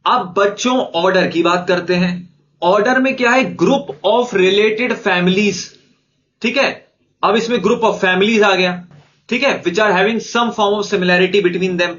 अब बच्चों ऑर्डर की बात करते हैं। ऑर्डर में क्या है? Group of related families. ठीक है, अब इसमें ग्रुप ऑफ फैमिलीज आ गया। ठीक है, which are having some form of similarity between them.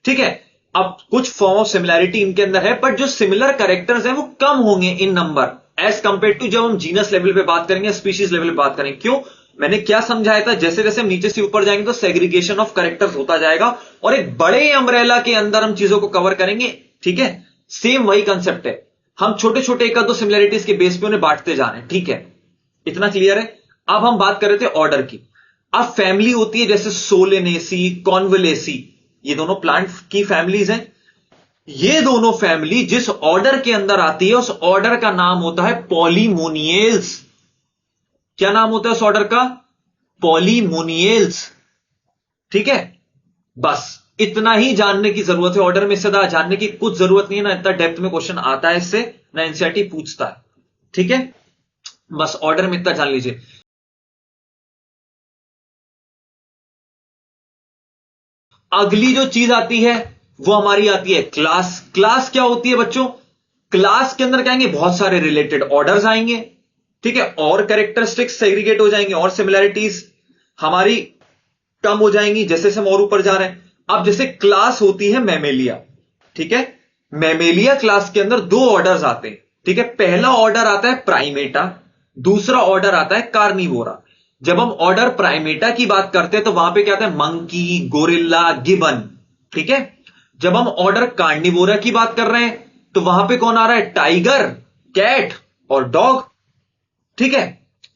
ठीक है, अब कुछ फॉर्म ऑफ सिमिलैरिटी इनके अंदर है, बट जो सिमिलर कैरेक्टर्स हैं वो कम होंगे इन नंबर एज कंपेयर टू जब हम जीनस लेवल पे बात करेंगे, स्पीशीज लेवल पे बात करेंगे। क्यों? मैंने क्या समझाया था, जैसे जैसे हम नीचे से ऊपर जाएंगे तो सेग्रीगेशन ऑफ कैरेक्टर्स होता जाएगा और एक बड़े अम्ब्रेला के अंदर हम चीजों को कवर करेंगे। ठीक है, सेम वही कंसेप्ट है, हम छोटे छोटे एक दो सिमिलैरिटीज के बेस पे उन्हें बांटते जा रहे हैं। ठीक है, इतना क्लियर है। अब हम बात कर रहे थे ऑर्डर की। अब फैमिली होती है जैसे सोलेनेसी, कॉन्वलेसी, ये दोनों प्लांट की फैमिलीज हैं। ये दोनों फैमिली जिस ऑर्डर के अंदर आती है उस ऑर्डर का नाम होता है पॉलीमोनियल्स। क्या नाम होता है उस ऑर्डर का? पॉलीमोनियल्स। ठीक है, बस इतना ही जानने की जरूरत है ऑर्डर में। इससे ज्यादा जानने की कुछ जरूरत नहीं है, ना इतना डेप्थ में क्वेश्चन आता है इससे, ना एनसीईआरटी पूछता है। ठीक है, बस ऑर्डर में इतना जान लीजिए। अगली जो चीज आती है वो हमारी आती है क्लास। क्लास क्या होती है बच्चों? क्लास के अंदर क्या आएंगे? बहुत सारे रिलेटेड ऑर्डर्स आएंगे। ठीक है, और कैरेक्टरिस्टिक्स सेग्रीगेट हो जाएंगे और सिमिलैरिटीज हमारी कम हो जाएंगी जैसे से हम और ऊपर जा रहे हैं। अब जैसे क्लास होती है मैमेलिया। ठीक है, मैमेलिया क्लास के अंदर दो ऑर्डर्स आते हैं। ठीक है, पहला ऑर्डर आता है प्राइमेटा, दूसरा ऑर्डर आता है कार्निवोरा। जब हम ऑर्डर प्राइमेटा की बात करते हैं तो वहां पे क्या आता है? Monkey, gorilla, gibbon. ठीक है, जब हम ऑर्डर कार्निवोरा की बात कर रहे हैं तो वहां पे कौन आ रहा है? टाइगर, कैट और डॉग। ठीक है,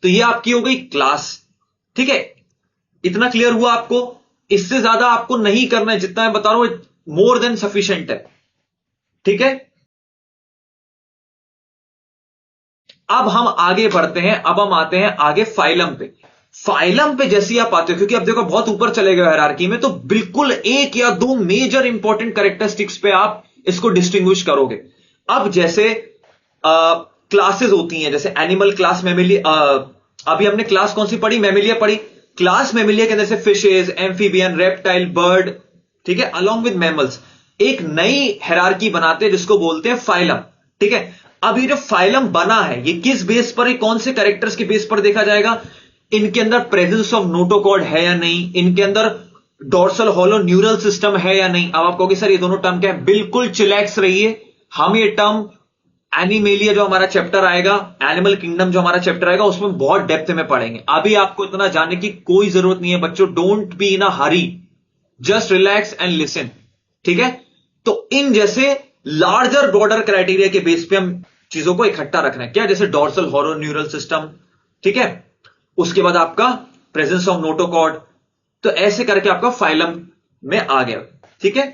तो ये आपकी हो गई क्लास। ठीक है, इतना क्लियर हुआ आपको? इससे ज्यादा आपको नहीं करना है, जितना मैं बता रहा हूं मोर देन सफिशिएंट है। ठीक है, अब हम आगे बढ़ते हैं। अब हम आते हैं आगे फाइलम पे। फाइलम पे जैसे ही आप आते हो, क्योंकि अब देखो बहुत ऊपर चले गए हायरार्की में, तो बिल्कुल एक या दो मेजर इंपॉर्टेंट कैरेक्टरिस्टिक्स पे आप इसको डिस्टिंग्विश करोगे। अब जैसे क्लासेस होती हैं, जैसे एनिमल क्लास मैमेलिया। अभी हमने क्लास कौन सी पढ़ी? मैमेलिया पढ़ी। क्लास मैमेलिया के अंदर से फिशेज, एम्फीबियन, रेप्टाइल, बर्ड। ठीक है, अलॉन्ग विद मैमल्स एक नई हायरार्की बनाते हैं जिसको बोलते हैं फाइलम। ठीक है, अब ये जो फाइलम बना है ये किस बेस पर है? कौन से कैरेक्टर्स के बेस पर देखा जाएगा? इनके अंदर प्रेजेंस ऑफ नोटोकॉर्ड है या नहीं, इनके अंदर डोर्सल हॉलो न्यूरल सिस्टम है या नहीं। अब आप कहोगे सर ये दोनों टर्म क्या है? बिल्कुल चिलैक्स रहिए, हम ये टर्म एनिमेलिया जो हमारा चैप्टर आएगा, एनिमल किंगडम जो हमारा चैप्टर आएगा, उसमें बहुत डेप्थ में पढ़ेंगे। अभी आपको इतना जानने की कोई जरूरत नहीं है बच्चों। Don't be in a Hari, just relax and listen. ठीक है, तो इन जैसे लार्जर ब्रॉडर क्राइटेरिया के बेस पे हम चीजों को इकट्ठा रखना है। क्या? जैसे डोर्सल हॉलो न्यूरल सिस्टम। ठीक है, उसके बाद आपका प्रेजेंस ऑफ नोटोकॉर्ड। तो ऐसे करके आपका फाइलम में आ गया। ठीक है,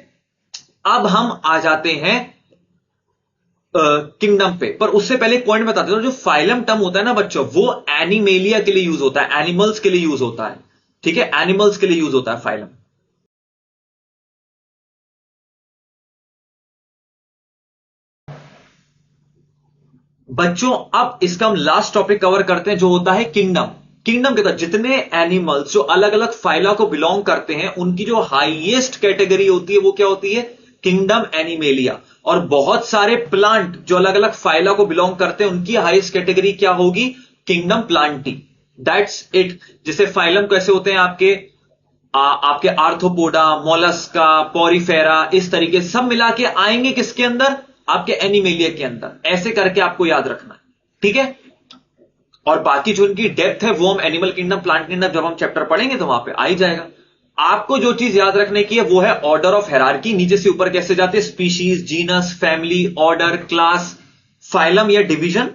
अब हम आ जाते हैं किंगडम पे, पर उससे पहले एक पॉइंट बताते हैं। जो फाइलम टर्म होता है ना बच्चों, वो एनिमेलिया के लिए यूज होता है, एनिमल्स के लिए यूज होता है। ठीक है, एनिमल्स के लिए यूज होता है फाइलम। बच्चों अब इसका हम लास्ट टॉपिक कवर करते हैं जो होता है किंगडम। किंगडम के अंदर जितने एनिमल्स जो अलग अलग फाइला को बिलोंग करते हैं उनकी जो हाईएस्ट कैटेगरी होती है वो क्या होती है? Kingdom animalia. और बहुत सारे प्लांट जो अलग अलग फाइला को बिलोंग करते हैं उनकी हाईएस्ट कैटेगरी क्या होगी? Kingdom Plantae. That's it. जैसे फाइलम कैसे होते हैं आपके आपके आर्थ्रोपोडा, मोलस्का, पोरीफेरा, इस तरीके से सब मिला के आएंगे किसके अंदर? आपके एनिमेलिया के अंदर। ऐसे करके आपको याद रखना है। ठीक है, और बाकी जो इनकी डेप्थ है वो हम एनिमल किंगडम, प्लांट किंगडम जब हम चैप्टर पढ़ेंगे तो वहां पे आ ही जाएगा। आपको जो चीज याद रखने की है वो है ऑर्डर ऑफ हायरार्की। नीचे से ऊपर कैसे जाते हैं? Species, genus, family, order, class, phylum या डिवीजन,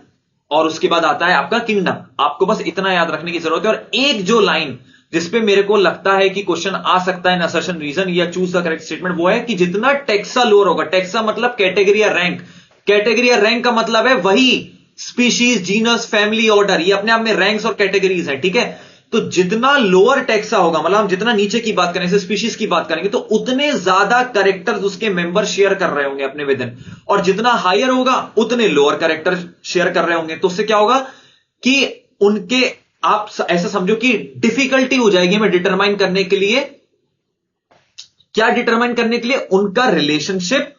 और उसके बाद आता है आपका किंगडम। आपको बस इतना याद रखने की जरूरत है। और एक जो लाइन जिसपे मेरे को लगता है कि क्वेश्चन आ सकता है, असर्शन रीजन या चूज द करेक्ट स्टेटमेंट, वो है कि जितना टेक्सा लोअर होगा, टेक्सा मतलब कैटेगरी या रैंक, कैटेगरी या रैंक का मतलब है वही स्पीशीज, जीनस, फैमिली, ऑर्डर, ये अपने आप में रैंक्स और कैटेगरीज हैं। ठीक है, तो जितना लोअर टेक्सा होगा, मतलब हम जितना नीचे की बात करें, जैसे स्पीशीज की बात करेंगे, तो उतने ज्यादा कैरेक्टर्स उसके मेंबर शेयर कर रहे होंगे अपने विद इन, और जितना हायर होगा उतने लोअर कैरेक्टर शेयर कर रहे होंगे। तो उससे क्या होगा कि उनके, आप ऐसा समझो कि डिफिकल्टी हो जाएगी हमें डिटरमाइन करने के लिए। क्या डिटरमाइन करने के लिए? उनका रिलेशनशिप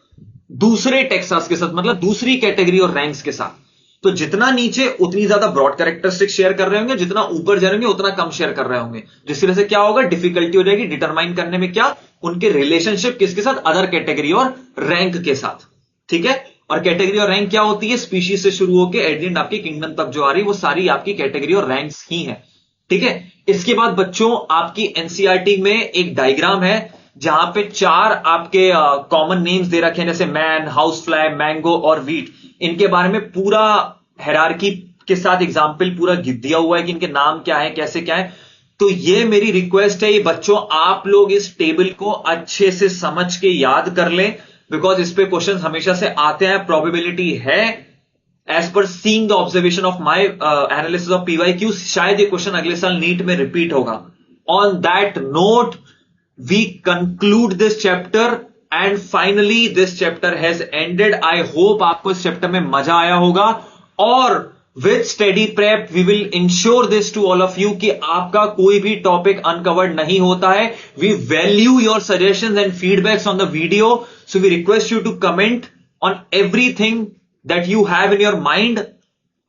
दूसरे टेक्सास के साथ, मतलब दूसरी कैटेगरी और रैंक्स के साथ। तो जितना नीचे उतनी ज्यादा ब्रॉड कैरेक्टरिस्टिक शेयर कर रहे होंगे, जितना ऊपर जाएंगे उतना कम शेयर कर रहे होंगे, जिसकी वजह से क्या होगा, डिफिकल्टी हो जाएगी डिटरमाइन करने में क्या, उनके रिलेशनशिप किसके साथ, अदर कैटेगरी और रैंक के साथ। ठीक है, और कैटेगरी और रैंक क्या होती है, स्पीशीज से शुरू होकर एट द एंड आपकी किंगडम तक जो आ रही है वो सारी आपकी कैटेगरी और रैंक्स ही है। ठीक है, इसके बाद बच्चों आपकी एनसीईआरटी में एक डायग्राम है जहां पे 4 आपके कॉमन नेम्स दे रखे हैं, जैसे मैन, हाउस फ्लाई, मैंगो और वीट। इनके बारे में पूरा हायरार्की के साथ एग्जाम्पल पूरा दिया हुआ है कि इनके नाम क्या है, कैसे क्या है। तो ये मेरी रिक्वेस्ट है, ये बच्चों आप लोग इस टेबल को अच्छे से समझ के याद कर लें, बिकॉज इस पे क्वेश्चन हमेशा से आते हैं। प्रोबेबिलिटी है as per seeing the observation of my analysis of PYQ, शायद ये क्वेश्चन अगले साल नीट में रिपीट होगा। On that note we conclude this chapter and finally this chapter has ended. I hope आपको इस चैप्टर में मजा आया होगा, और with Study Prep we will ensure this to all of you कि आपका कोई भी टॉपिक अनकवर्ड नहीं होता है। We value your suggestions and feedbacks on the video, so we request you to comment on everything that you have in your mind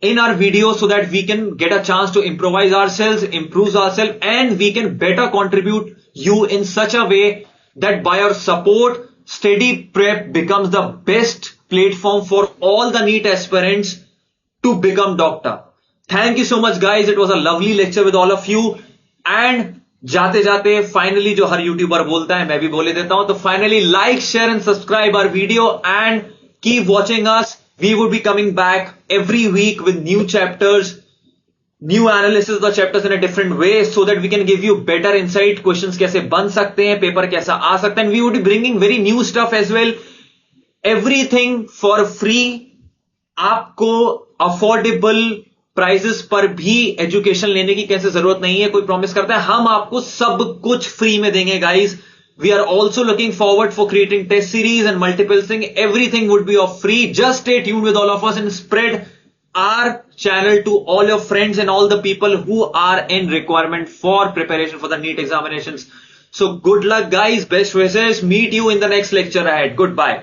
in our video so that we can get a chance to improvise ourselves, improve ourselves, and we can better contribute you in such a way that by your support, Study Prep becomes the best platform for all the NEET aspirants to become doctor. Thank you so much guys. It was a lovely lecture with all of you. And जाते जाते finally जो हर YouTuber बोलता है मैं भी बोले देता हूं, तो finally like, share and subscribe our video and keep watching us. We would be coming back every week with new chapters, new analysis of the chapters in a different way so that we can give you better insight. Questions कैसे बन सकते हैं, paper कैसा आ सकता है, and we would be bringing very new stuff as well. Everything for free. आपको affordable prices पर भी एजुकेशन लेने की कैसे जरूरत नहीं है, कोई प्रॉमिस करता है, हम आपको सब कुछ फ्री में देंगे guys. We are also looking forward for creating test series and multiple things. Everything would be of free. Just stay tuned with all of us and spread our channel to all your friends and all the people who are in requirement for preparation for the NEET examinations. So good luck guys. Best wishes. Meet you in the next lecture ahead. Goodbye.